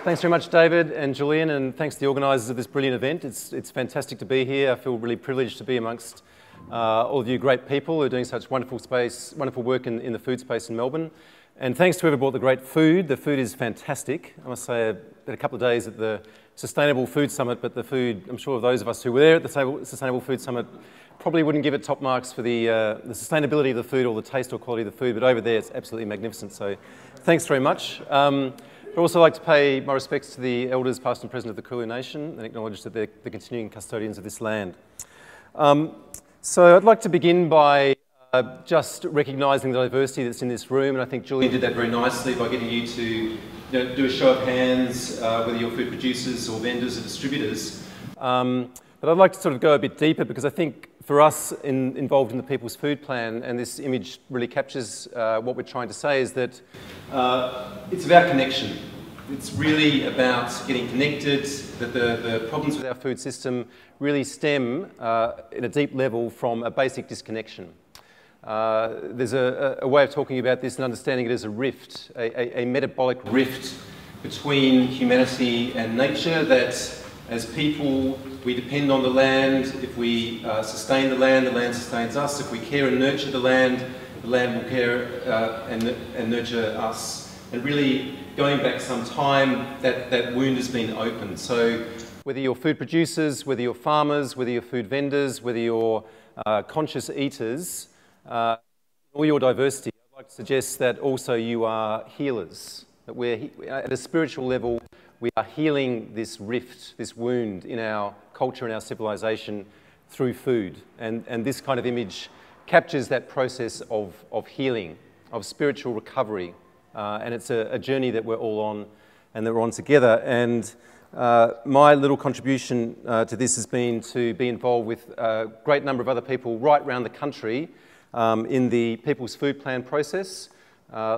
Thanks very much, David and Julian, and thanks to the organisers of this brilliant event. It's fantastic to be here. I feel really privileged to be amongst all of you great people who are doing such wonderful work in the food space in Melbourne. And thanks to whoever brought the great food. The food is fantastic. I must say, I had a couple of days at the Sustainable Food Summit, but the food, I'm sure those of us who were there at the Sustainable Food Summit probably wouldn't give it top marks for the sustainability of the food or the taste or quality of the food, but over there it's absolutely magnificent. So thanks very much. I'd also like to pay my respects to the elders past and present of the Kulin Nation and acknowledge that they're the continuing custodians of this land. So I'd like to begin by just recognising the diversity that's in this room, and I think Julian did that very nicely by getting you to do a show of hands, whether you're food producers or vendors or distributors. But I'd like to sort of go a bit deeper, because I think for us involved in the People's Food Plan, and this image really captures what we're trying to say, is that it's about connection. It's really about getting connected, that the problems with our food system really stem in a deep level from a basic disconnection. There's a way of talking about this and understanding it as a rift, a metabolic rift between humanity and nature, that as people we depend on the land. If we sustain the land sustains us. If we care and nurture the land will care and nurture us. And really, going back some time, that wound has been opened. So whether you're food producers, whether you're farmers, whether you're food vendors, whether you're conscious eaters, all your diversity, I'd like to suggest that also you are healers. That we're, at a spiritual level, we are healing this rift, this wound in our culture and our civilization through food. And this kind of image captures that process of healing, of spiritual recovery. And it's a journey that we're all on and that we're on together. And my little contribution to this has been to be involved with a great number of other people right around the country in the People's Food Plan process.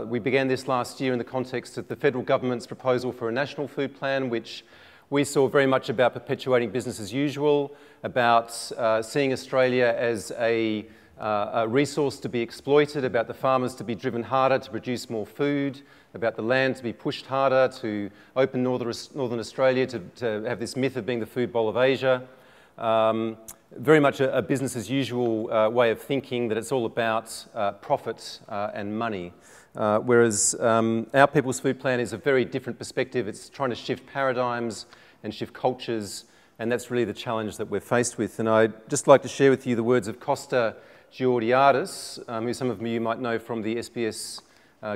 We began this last year in the context of the federal government's proposal for a national food plan, which we saw very much about perpetuating business as usual, about seeing Australia as a resource to be exploited, about the farmers to be driven harder to produce more food, about the land to be pushed harder, to open Northern Australia to have this myth of being the food bowl of Asia. Very much a business as usual way of thinking, that it's all about profit and money. Whereas our People's Food Plan is a very different perspective. It's trying to shift paradigms and shift cultures, and that's really the challenge that we're faced with. And I'd just like to share with you the words of Costa Georgiadis, who some of you might know from the SBS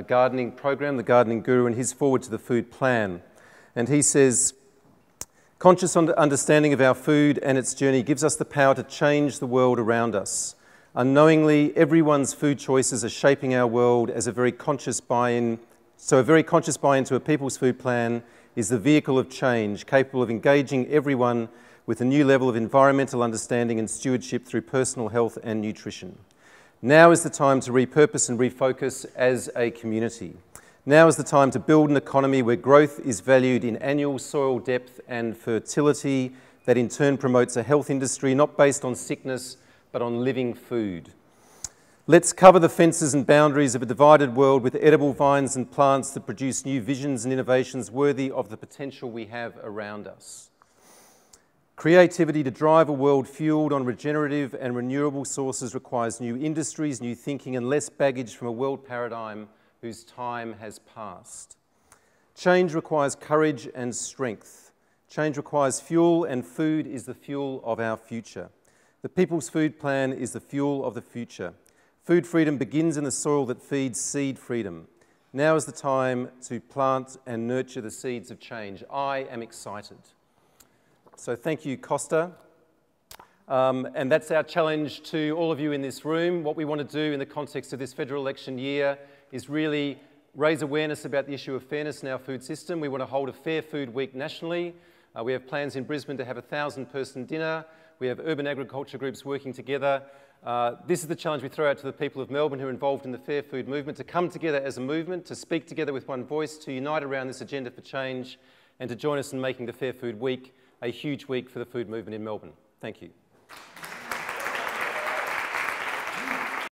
gardening program, the Gardening Guru, and his foreword to the food plan. And he says, "Conscious understanding of our food and its journey gives us the power to change the world around us. Unknowingly, everyone's food choices are shaping our world as a very conscious buy-in. So a very conscious buy-in to a People's Food Plan is the vehicle of change, capable of engaging everyone with a new level of environmental understanding and stewardship through personal health and nutrition. Now is the time to repurpose and refocus as a community. Now is the time to build an economy where growth is valued in annual soil depth and fertility, that in turn promotes a health industry not based on sickness but on living food. Let's cover the fences and boundaries of a divided world with edible vines and plants that produce new visions and innovations worthy of the potential we have around us. Creativity to drive a world fueled on regenerative and renewable sources requires new industries, new thinking, and less baggage from a world paradigm whose time has passed. Change requires courage and strength. Change requires fuel, and food is the fuel of our future. The People's Food Plan is the fuel of the future. Food freedom begins in the soil that feeds seed freedom. Now is the time to plant and nurture the seeds of change. I am excited." So thank you, Costa. And that's our challenge to all of you in this room. What we want to do in the context of this federal election year is really raise awareness about the issue of fairness in our food system. We want to hold a Fair Food Week nationally. We have plans in Brisbane to have a 1,000-person dinner. We have urban agriculture groups working together. This is the challenge we throw out to the people of Melbourne who are involved in the fair food movement, to come together as a movement, to speak together with one voice, to unite around this agenda for change, and to join us in making the Fair Food Week a huge week for the food movement in Melbourne. Thank you.